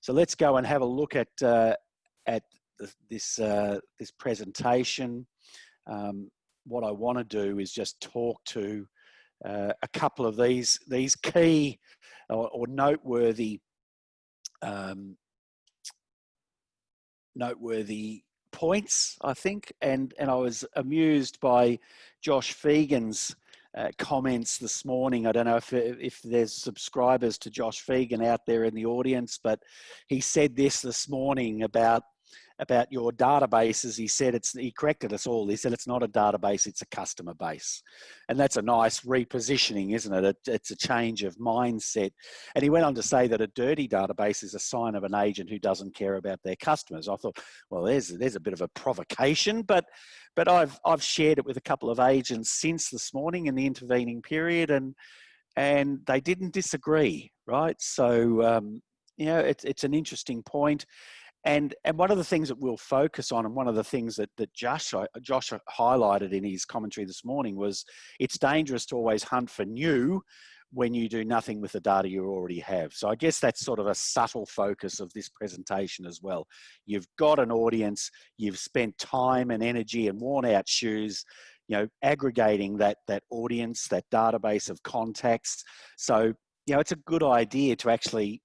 So let's go and have a look at this presentation. What I want to do is just talk to a couple of these key or noteworthy points, I think, and I was amused by Josh Fegan's comments this morning. I don't know if there's subscribers to Josh Fegan out there in the audience, but he said this morning about your databases. He said he corrected us all. He said it's not a database, it's a customer base. And that's a nice repositioning, isn't it? It's a change of mindset. And he went on to say that a dirty database is a sign of an agent who doesn't care about their customers. I thought, well, there's a bit of a provocation, but I've shared it with a couple of agents since this morning in the intervening period, and they didn't disagree, right? So, it's an interesting point. And one of the things that we'll focus on, and one of the things that Josh highlighted in his commentary this morning, was it's dangerous to always hunt for new when you do nothing with the data you already have. So I guess that's sort of a subtle focus of this presentation as well. You've got an audience, you've spent time and energy and worn out shoes, aggregating that audience, that database of contacts. So, it's a good idea to actually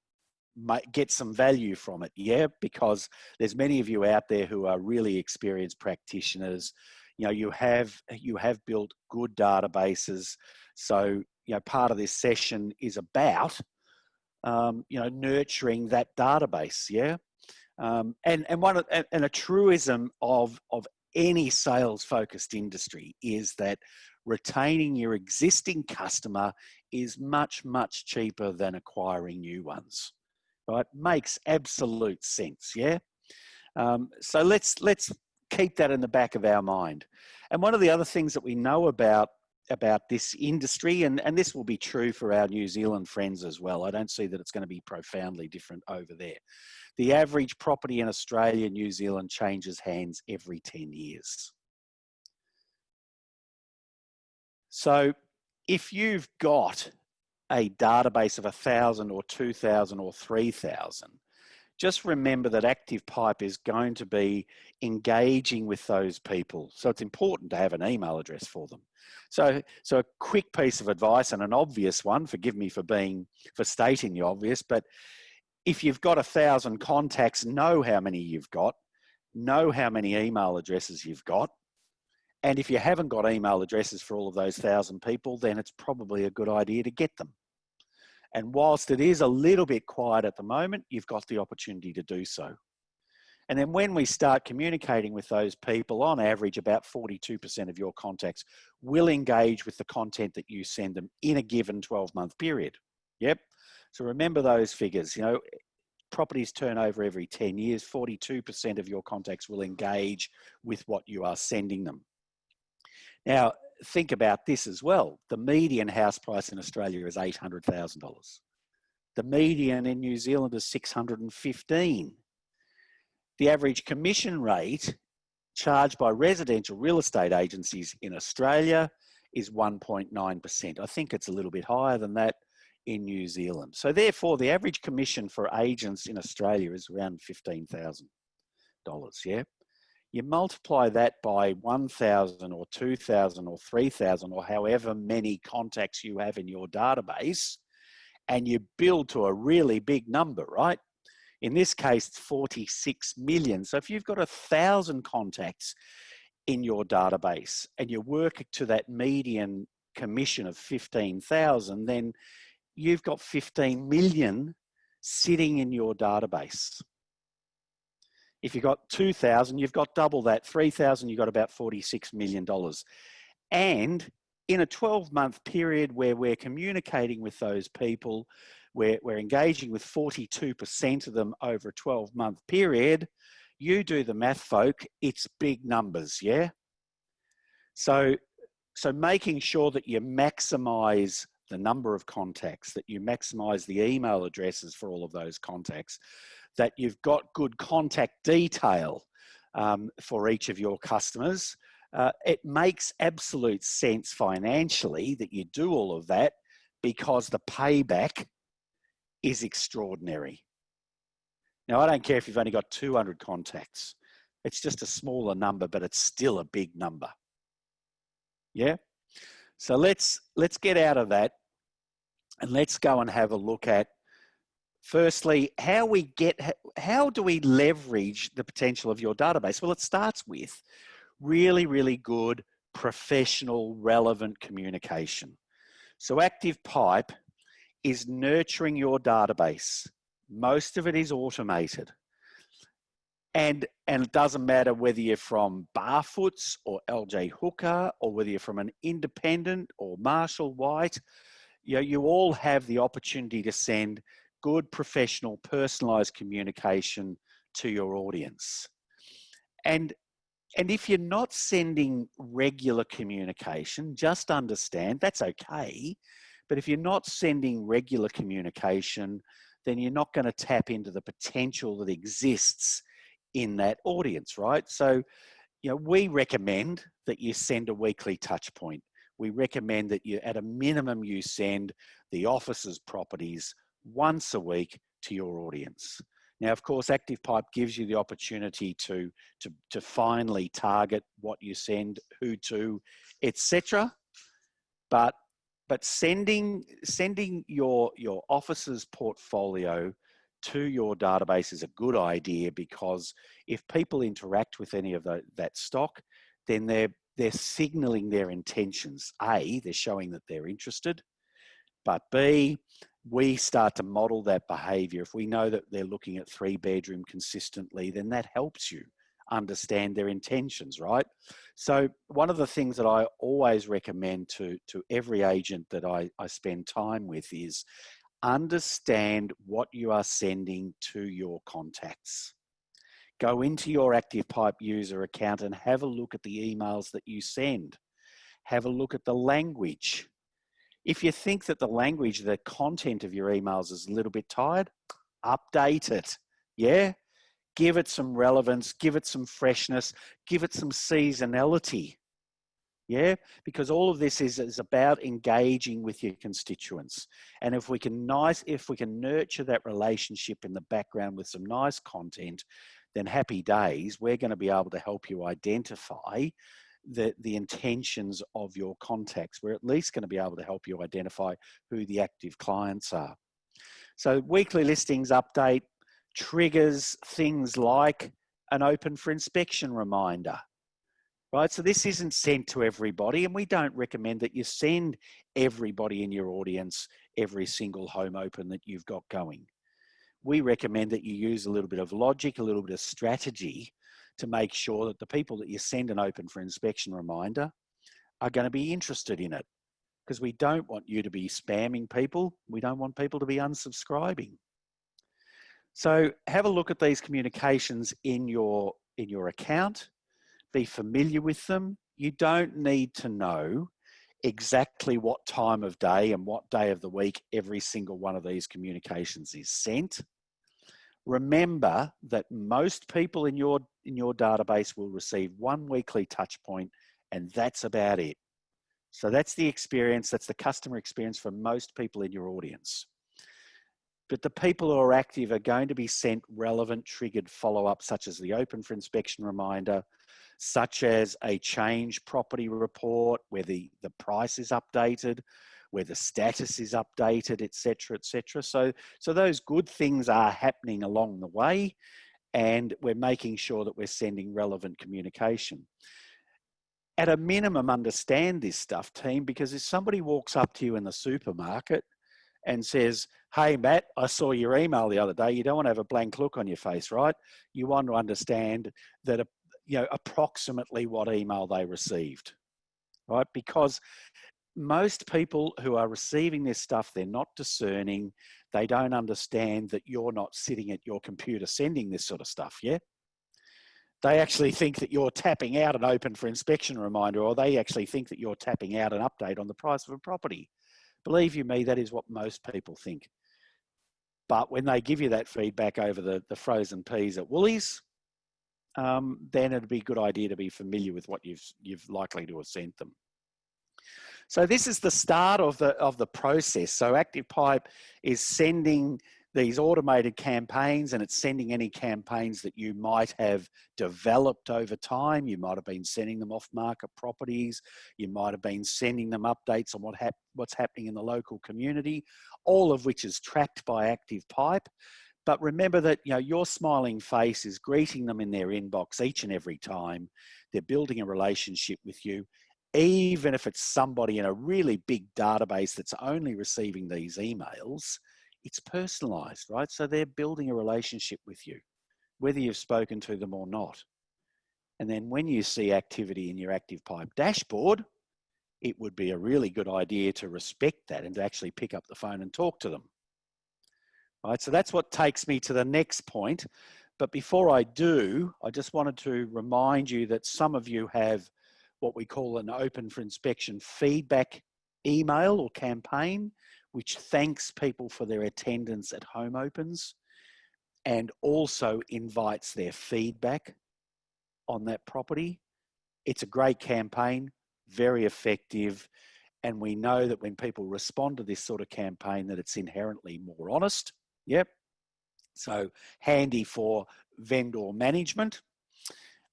get some value from it, because there's many of you out there who are really experienced practitioners. You have built good databases. So part of this session is about nurturing that database, and a truism of any sales focused industry is that retaining your existing customer is much cheaper than acquiring new ones. Right? Makes absolute sense, so let's keep that in the back of our mind. And one of the other things that we know about this industry, and this will be true for our New Zealand friends as well, I don't see that it's going to be profoundly different over there. The average property in Australia and New Zealand changes hands every 10 years. So if you've got a database of 1,000 or 2,000 or 3,000, just remember that Active Pipe is going to be engaging with those people. So it's important to have an email address for them. So a quick piece of advice, and an obvious one, forgive me for stating the obvious, but if you've got 1,000 contacts, know how many you've got, know how many email addresses you've got. And if you haven't got email addresses for all of those 1,000 people, then it's probably a good idea to get them. And whilst it is a little bit quiet at the moment, you've got the opportunity to do so. And then when we start communicating with those people, on average, about 42% of your contacts will engage with the content that you send them in a given 12-month period. Yep. So remember those figures. Properties turn over every 10 years. 42% of your contacts will engage with what you are sending them. Now, think about this as well. The median house price in Australia is $800,000. The median in New Zealand is $615,000. The average commission rate charged by residential real estate agencies in Australia is 1.9%. I think it's a little bit higher than that in New Zealand. So therefore, the average commission for agents in Australia is around $15,000, You multiply that by 1,000 or 2,000 or 3,000 or however many contacts you have in your database, and you build to a really big number, right? In this case, it's 46 million. So if you've got 1,000 contacts in your database and you work to that median commission of 15,000, then you've got 15 million sitting in your database. If you've got 2,000, you've got double that. 3,000, you've got about $46 million. And in a 12-month period where we're communicating with those people, we're engaging with 42% of them over a 12-month period, you do the math, folk, it's big numbers, So making sure that you maximize the number of contacts, that you maximize the email addresses for all of those contacts, that you've got good contact detail for each of your customers. It makes absolute sense financially that you do all of that because the payback is extraordinary. Now, I don't care if you've only got 200 contacts. It's just a smaller number, but it's still a big number. Yeah? So let's get out of that and let's go and have a look at, firstly, how do we leverage the potential of your database? Well, it starts with really, really good, professional, relevant communication. So Active Pipe is nurturing your database. Most of it is automated. And it doesn't matter whether you're from Barfoots or LJ Hooker, or whether you're from an independent or Marshall White, you all have the opportunity to send good, professional, personalized communication to your audience. And if you're not sending regular communication, just understand that's okay. But if you're not sending regular communication, then you're not going to tap into the potential that exists in that audience, right? So, we recommend that you send a weekly touch point. We recommend that you, at a minimum, you send the office's properties once a week to your audience. Now, of course, Active Pipe gives you the opportunity to finally target what you send, who to, etc. But sending your office's portfolio to your database is a good idea, because if people interact with any of that stock, then they're signaling their intentions. A, they're showing that they're interested, but B, we start to model that behavior. If we know that they're looking at 3-bedroom consistently, then that helps you understand their intentions, right? So one of the things that I always recommend to every agent that I spend time with is understand what you are sending to your contacts. Go into your Active Pipe user account and have a look at the emails that you send. Have a look at the language. If you think that the language, the content of your emails is a little bit tired, update it. Yeah? Give it some relevance, give it some freshness, give it some seasonality. Yeah, because all of this is about engaging with your constituents. And if we can nurture that relationship in the background with some nice content, then happy days, we're going to be able to help you identify the intentions of your contacts. We're at least going to be able to help you identify who the active clients are. So weekly listings update triggers things like an open for inspection reminder. Right, so this isn't sent to everybody, and we don't recommend that you send everybody in your audience every single home open that you've got going. We recommend that you use a little bit of logic, a little bit of strategy to make sure that the people that you send an open for inspection reminder are going to be interested in it, because we don't want you to be spamming people. We don't want people to be unsubscribing. So have a look at these communications in your account. Be familiar with them. You don't need to know exactly what time of day and what day of the week every single one of these communications is sent. Remember that most people in your database will receive one weekly touch point, and that's about it. So that's the experience, that's the customer experience for most people in your audience. But the people who are active are going to be sent relevant triggered follow-up, such as the open for inspection reminder, such as a change property report where the price is updated, where the status is updated, etc., etc. So those good things are happening along the way, and we're making sure that we're sending relevant communication. At a minimum, understand this stuff, team, because if somebody walks up to you in the supermarket and says, "Hey, Matt, I saw your email the other day," you don't want to have a blank look on your face, right? You want to understand that approximately what email they received, right? Because most people who are receiving this stuff, they're not discerning. They don't understand that you're not sitting at your computer sending this sort of stuff, yeah? They actually think that you're tapping out an open for inspection reminder, or they actually think that you're tapping out an update on the price of a property. Believe you me, that is what most people think. But when they give you that feedback over the frozen peas at Woolies, then it'd be a good idea to be familiar with what you've likely to have sent them. So this is the start of the process. So Active Pipe is sending these automated campaigns, and it's sending any campaigns that you might have developed over time. You might have been sending them off market properties. You might have been sending them updates on what's happening in the local community, all of which is tracked by ActivePipe. But remember that, you know, your smiling face is greeting them in their inbox each and every time. They're building a relationship with you. Even if it's somebody in a really big database that's only receiving these emails, it's personalized, right? So they're building a relationship with you, whether you've spoken to them or not. And then when you see activity in your ActivePipe dashboard, it would be a really good idea to respect that and to actually pick up the phone and talk to them. Right, so that's what takes me to the next point. But before I do, I just wanted to remind you that some of you have what we call an open for inspection feedback email or campaign, which thanks people for their attendance at home opens and also invites their feedback on that property. It's a great campaign, very effective, and we know that when people respond to this sort of campaign that it's inherently more honest. Yep. So handy for vendor management.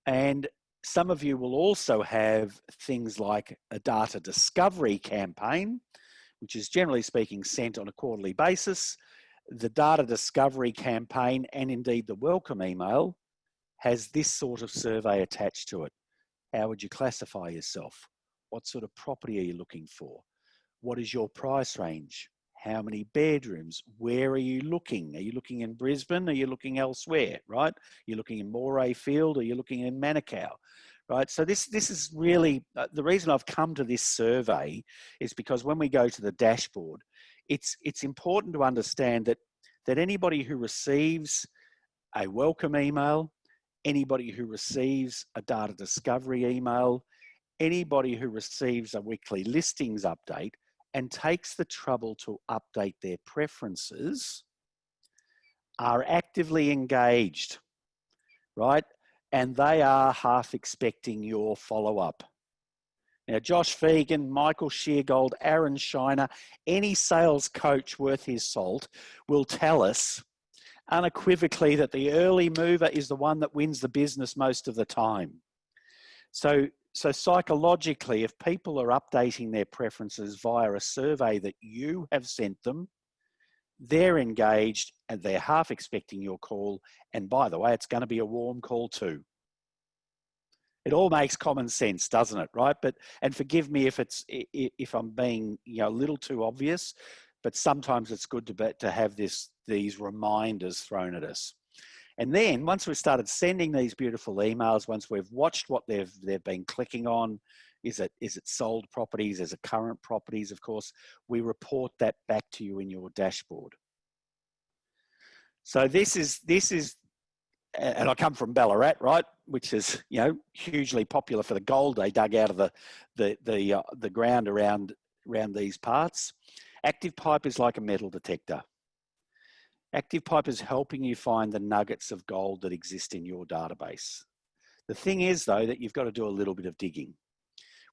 And some of you will also have things like a data discovery campaign, which is generally speaking sent on a quarterly basis. The data discovery campaign and indeed the welcome email has this sort of survey attached to it. How would you classify yourself? What sort of property are you looking for? What is your price range? How many bedrooms? Where are you looking? Are you looking in Brisbane? Are you looking elsewhere, right? You're looking in Moray Field, or you're looking in Manukau, right? So this is really, the reason I've come to this survey is because when we go to the dashboard, it's important to understand that anybody who receives a welcome email, anybody who receives a data discovery email, anybody who receives a weekly listings update and takes the trouble to update their preferences are actively engaged, right? And they are half expecting your follow-up. Now, Josh Fegan, Michael Sheargold, Aaron Shiner, any sales coach worth his salt will tell us unequivocally that the early mover is the one that wins the business most of the time. So psychologically, if people are updating their preferences via a survey that you have sent them, they're engaged and they're half expecting your call. And by the way, it's going to be a warm call too. It all makes common sense, doesn't it? Right? And forgive me if I'm being, you know, a little too obvious, but sometimes it's good to have these reminders thrown at us. And then once we've started sending these beautiful emails, once we've watched what they've been clicking on, is it sold properties, is it current properties, of course, we report that back to you in your dashboard. So this is, and I come from Ballarat, right, which is, you know, hugely popular for the gold they dug out of the ground around these parts. ActivePipe is like a metal detector. ActivePipe is helping you find the nuggets of gold that exist in your database. The thing is, though, that you've got to do a little bit of digging.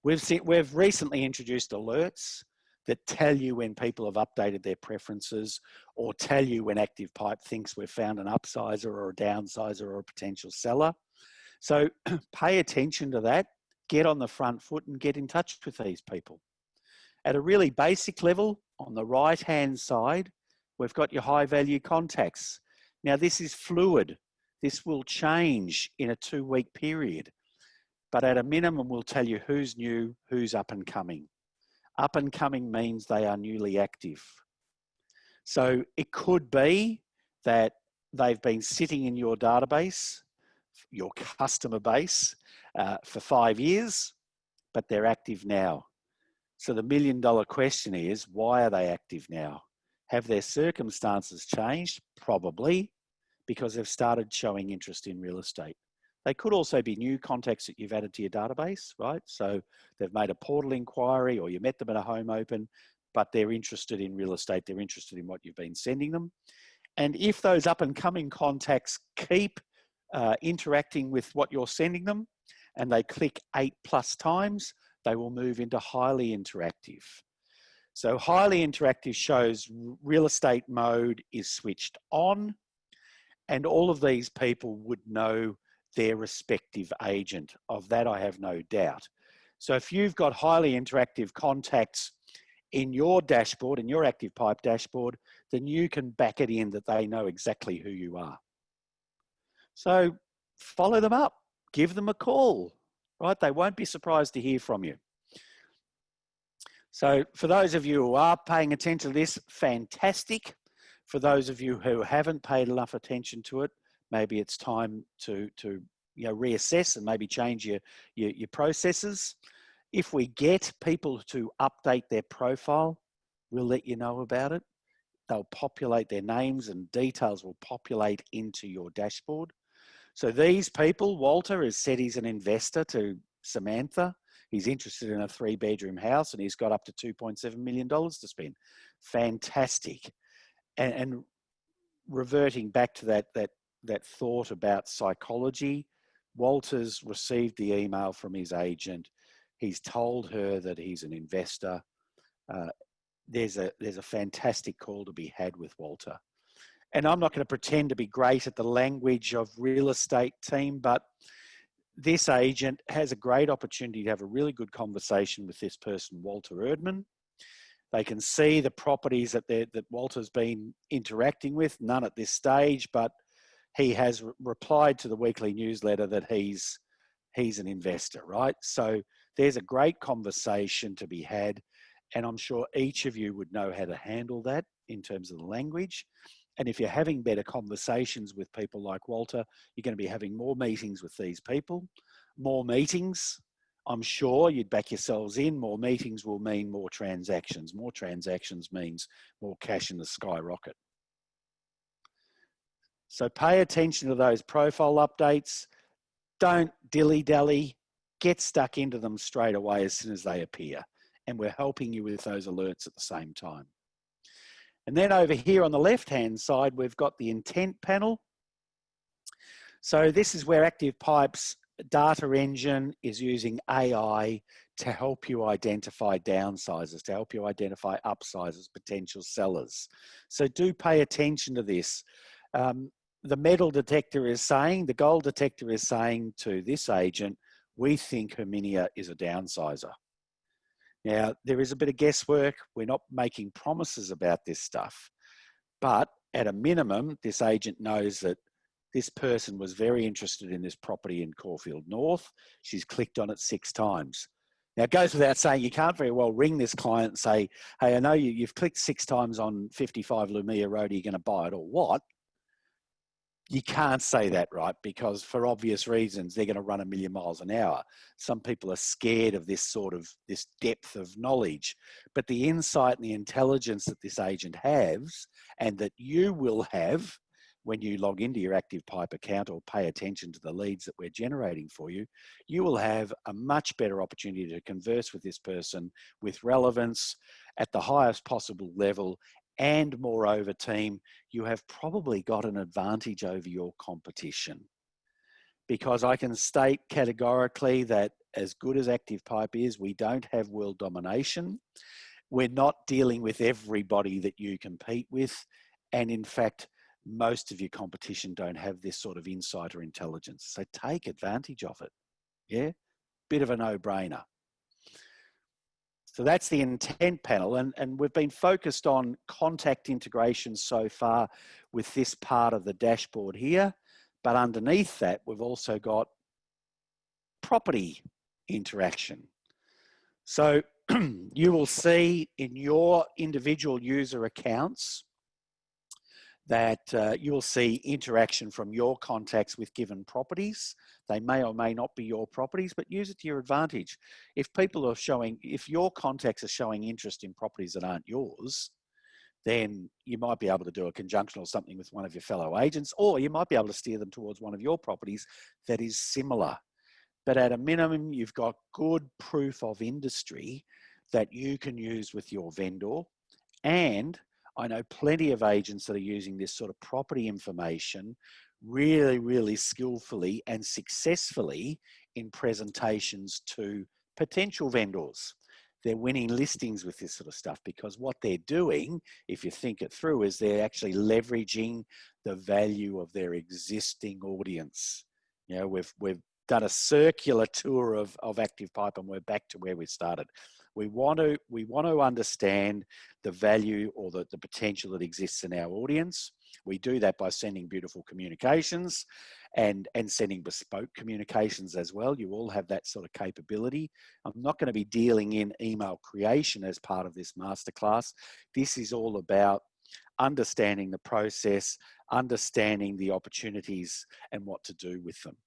We've recently introduced alerts that tell you when people have updated their preferences, or tell you when ActivePipe thinks we've found an upsizer or a downsizer or a potential seller. So pay attention to that, get on the front foot and get in touch with these people. At a really basic level, on the right-hand side, we've got your high-value contacts. Now, this is fluid. This will change in a 2-week period. But at a minimum, we'll tell you who's new, who's up and coming. Up and coming means they are newly active. So it could be that they've been sitting in your database, your customer base, for 5 years, but they're active now. So the million-dollar question is, why are they active now? Have their circumstances changed? Probably, because they've started showing interest in real estate. They could also be new contacts that you've added to your database, right? So they've made a portal inquiry, or you met them at a home open, but they're interested in real estate. They're interested in what you've been sending them. And if those up and coming contacts keep interacting with what you're sending them, and they click 8+ times, they will move into highly interactive. So highly interactive shows real estate mode is switched on, and all of these people would know their respective agent. Of that, I have no doubt. So if you've got highly interactive contacts in your dashboard, in your Active Pipe dashboard, then you can back it in that they know exactly who you are. So follow them up, give them a call, right? They won't be surprised to hear from you. So for those of you who are paying attention to this, fantastic. For those of you who haven't paid enough attention to it, maybe it's time to reassess and maybe change your processes. If we get people to update their profile, we'll let you know about it. They'll populate their names and details will populate into your dashboard. So these people, Walter has said he's an investor to Samantha. He's interested in a 3-bedroom house and he's got up to $2.7 million to spend. Fantastic. And reverting back to that thought about psychology, Walter's received the email from his agent. He's told her that he's an investor. There's a fantastic call to be had with Walter. And I'm not going to pretend to be great at the language of real estate team, but this agent has a great opportunity to have a really good conversation with this person, Walter Erdman. They can see the properties that Walter's been interacting with, none at this stage, but he has replied to the weekly newsletter that he's an investor, right? So there's a great conversation to be had, and I'm sure each of you would know how to handle that in terms of the language. And if you're having better conversations with people like Walter, you're going to be having more meetings with these people. More meetings, I'm sure you'd back yourselves in. More meetings will mean more transactions. More transactions means more cash in the skyrocket. So pay attention to those profile updates. Don't dilly-dally. Get stuck into them straight away as soon as they appear. And we're helping you with those alerts at the same time. And then over here on the left-hand side, we've got the intent panel. So this is where Active Pipe's data engine is using AI to help you identify downsizers, to help you identify upsizers, potential sellers. So do pay attention to this. The metal detector is saying, the gold detector is saying to this agent, we think Herminia is a downsizer. Now, there is a bit of guesswork. We're not making promises about this stuff. But at a minimum, this agent knows that this person was very interested in this property in Caulfield North. She's clicked on it 6 times. Now, it goes without saying, you can't very well ring this client and say, hey, I know you've clicked 6 times on 55 Lumia Road. Are you going to buy it or what? You can't say that, right? Because for obvious reasons, they're going to run 1,000,000 miles an hour. Some people are scared of this depth of knowledge, but the insight and the intelligence that this agent has and that you will have when you log into your Active Pipe account or pay attention to the leads that we're generating for you, you will have a much better opportunity to converse with this person with relevance at the highest possible level. And moreover, team, you have probably got an advantage over your competition, because I can state categorically that as good as Active Pipe is, we don't have world domination. We're not dealing with everybody that you compete with. And in fact, most of your competition don't have this sort of insight or intelligence. So take advantage of it. Yeah, bit of a no-brainer. So that's the intent panel, and we've been focused on contact integration so far with this part of the dashboard here, but underneath that, we've also got property interaction. So you will see in your individual user accounts that you will see interaction from your contacts with given properties. They may or may not be your properties, but use it to your advantage. If your contacts are showing interest in properties that aren't yours, then you might be able to do a conjunction or something with one of your fellow agents, or you might be able to steer them towards one of your properties that is similar. But at a minimum, you've got good proof of industry that you can use with your vendor. And I know plenty of agents that are using this sort of property information really, really skillfully and successfully in presentations to potential vendors. they're winning listings with this sort of stuff, because what they're doing, if you think it through, is they're actually leveraging the value of their existing audience. You know, we've done a circular tour of Active Pipe, and we're back to where we started. We want to understand the value or the potential that exists in our audience. We do that by sending beautiful communications and sending bespoke communications as well. You all have that sort of capability. I'm not going to be dealing in email creation as part of this masterclass. This is all about understanding the process, understanding the opportunities and what to do with them.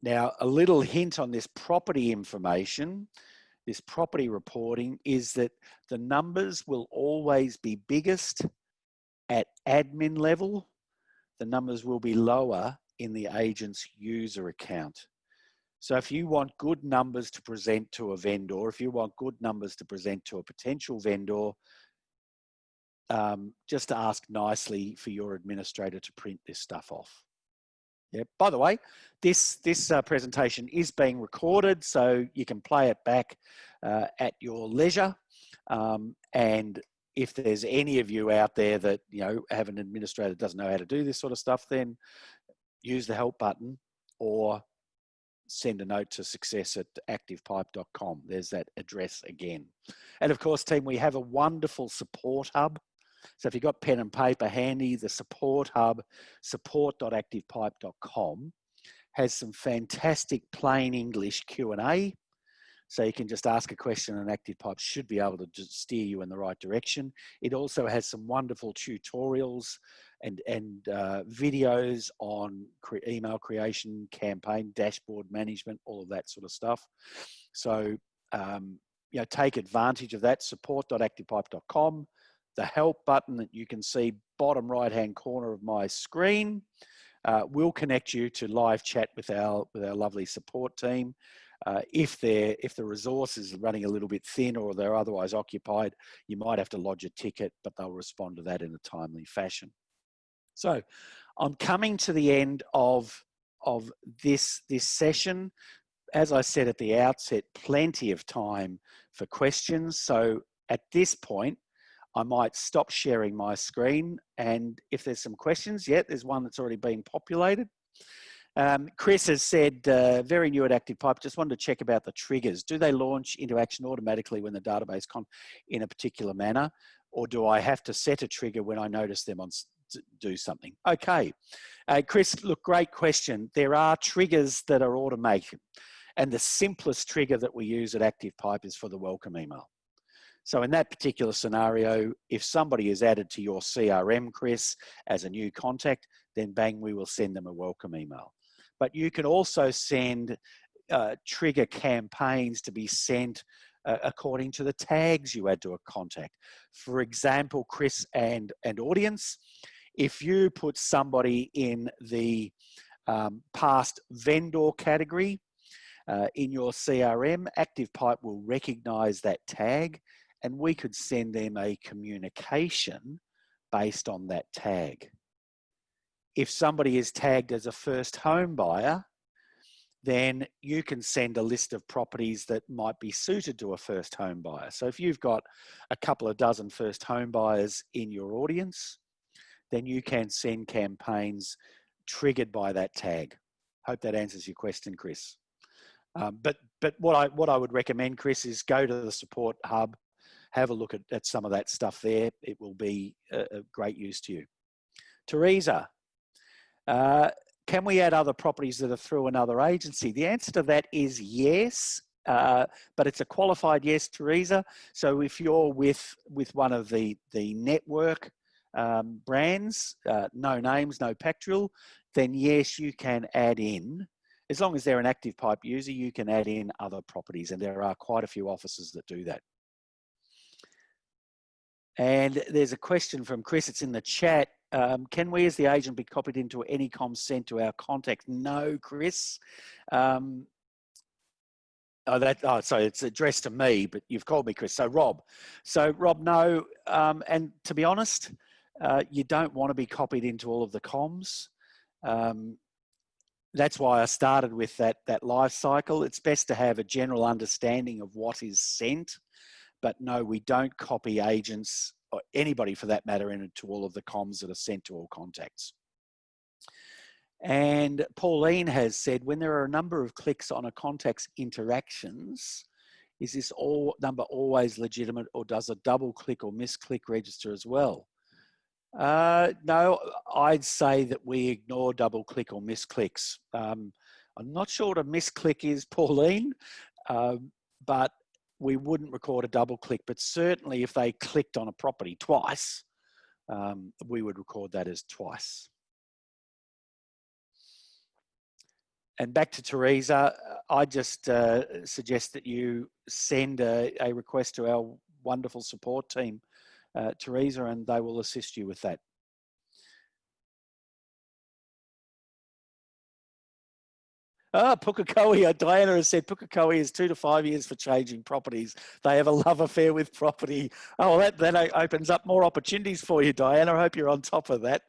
Now, a little hint on this property information, this property reporting, is that the numbers will always be biggest at admin level. The numbers will be lower in the agent's user account. So if you want good numbers to present to a vendor, if you want good numbers to present to a potential vendor, just ask nicely for your administrator to print this stuff off. Yeah. By the way, this presentation is being recorded, so you can play it back at your leisure. And if there's any of you out there that have an administrator that doesn't know how to do this sort of stuff, then use the help button or send a note to success@activepipe.com. There's that address again. And of course, team, we have a wonderful support hub. So if you've got pen and paper handy, the support hub, support.activepipe.com, has some fantastic plain English Q&A. So you can just ask a question and ActivePipe should be able to just steer you in the right direction. It also has some wonderful tutorials and videos on email creation, campaign, dashboard management, all of that sort of stuff. So, take advantage of that, support.activepipe.com. The help button that you can see bottom right-hand corner of my screen will connect you to live chat with our lovely support team. If the resource is running a little bit thin or they're otherwise occupied, you might have to lodge a ticket, but they'll respond to that in a timely fashion. So I'm coming to the end of this session. As I said at the outset, plenty of time for questions. So at this point, I might stop sharing my screen, and if there's some questions, there's one that's already been populated. Chris has said, very new at ActivePipe, just wanted to check about the triggers. Do they launch into action automatically when the database in a particular manner, or do I have to set a trigger when I notice them do something? Okay, Chris, look, great question. There are triggers that are automated, and the simplest trigger that we use at ActivePipe is for the welcome email. So in that particular scenario, if somebody is added to your CRM, Chris, as a new contact, then bang, we will send them a welcome email. But you can also send trigger campaigns to be sent according to the tags you add to a contact. For example, Chris and audience, if you put somebody in the past vendor category in your CRM, ActivePipe will recognize that tag, and we could send them a communication based on that tag. If somebody is tagged as a first home buyer, then you can send a list of properties that might be suited to a first home buyer. So if you've got a couple of dozen first home buyers in your audience, then you can send campaigns triggered by that tag. Hope that answers your question, Chris. But what I would recommend, Chris, is go to the support hub, have a look at some of that stuff there. It will be a great use to you. Teresa, can we add other properties that are through another agency? The answer to that is yes, but it's a qualified yes, Teresa. So if you're with one of the network brands, no names, no Pactual, then yes, you can add in. As long as they're an ActivePipe user, you can add in other properties, and there are quite a few offices that do that. And there's a question from Chris, it's in the chat. Can we as the agent be copied into any comms sent to our contact? No, Chris. So it's addressed to me, but you've called me Chris. So Rob, no. And to be honest, you don't want to be copied into all of the comms. That's why I started with that life cycle. It's best to have a general understanding of what is sent, but no, we don't copy agents or anybody for that matter into all of the comms that are sent to all contacts. And Pauline has said, when there are a number of clicks on a contact's interactions, is this number always legitimate, or does a double click or misclick register as well? No, I'd say that we ignore double click or misclicks. I'm not sure what a misclick is, Pauline, but we wouldn't record a double click, but certainly if they clicked on a property twice, we would record that as twice. And back to Teresa, I just suggest that you send a request to our wonderful support team, Teresa, and they will assist you with that. Pukekohe, Diana has said Pukekohe is 2 to 5 years for changing properties. They have a love affair with property. Oh, that opens up more opportunities for you, Diana. I hope you're on top of that.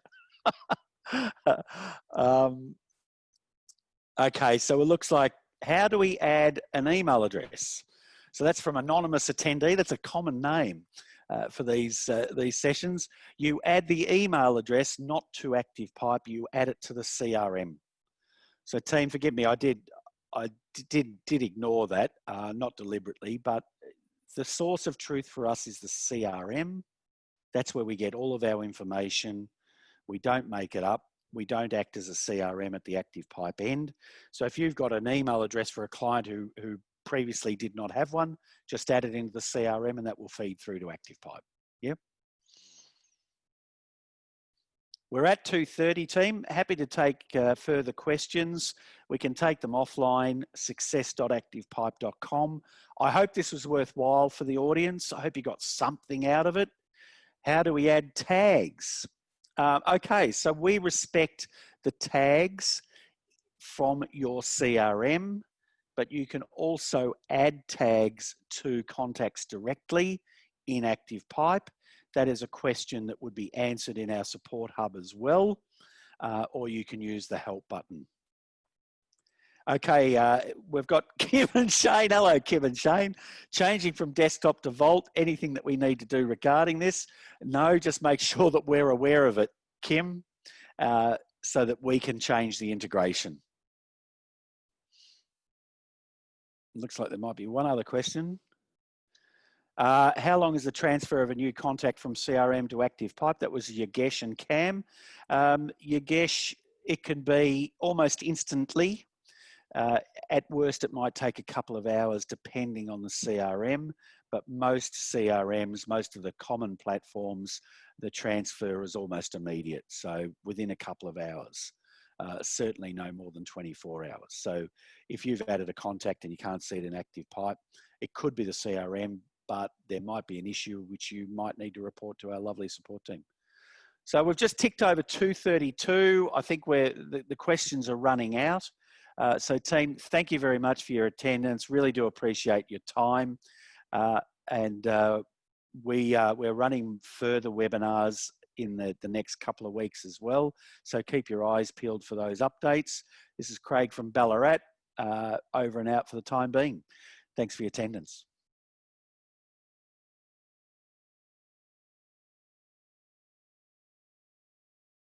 Okay, so it looks like, how do we add an email address? So that's from anonymous attendee. That's a common name for these sessions. You add the email address not to ActivePipe. You add it to the CRM. So team, forgive me, I did ignore that, not deliberately, but the source of truth for us is the CRM. That's where we get all of our information. We don't make it up. We don't act as a CRM at the ActivePipe end. So if you've got an email address for a client who previously did not have one, just add it into the CRM and that will feed through to ActivePipe. Yep. We're at 2:30, team. Happy to take further questions. We can take them offline, success.activepipe.com. I hope this was worthwhile for the audience. I hope you got something out of it. How do we add tags? Okay, so we respect the tags from your CRM, but you can also add tags to contacts directly in ActivePipe. That is a question that would be answered in our support hub as well, or you can use the help button. Okay, we've got Kim and Shane. Hello, Kim and Shane. Changing from desktop to Vault, anything that we need to do regarding this? No, just make sure that we're aware of it, Kim, so that we can change the integration. Looks like there might be one other question. How long is the transfer of a new contact from CRM to ActivePipe? That was Yogesh and Cam. Yogesh, it can be almost instantly. At worst, it might take a couple of hours depending on the CRM, but most CRMs, most of the common platforms, the transfer is almost immediate. So within a couple of hours, certainly no more than 24 hours. So if you've added a contact and you can't see it in ActivePipe, it could be the CRM, but there might be an issue which you might need to report to our lovely support team. So we've just ticked over 2:32. I think the questions are running out. So team, thank you very much for your attendance. Really do appreciate your time. We're running further webinars in the next couple of weeks as well. So keep your eyes peeled for those updates. This is Craig from Ballarat, over and out for the time being. Thanks for your attendance.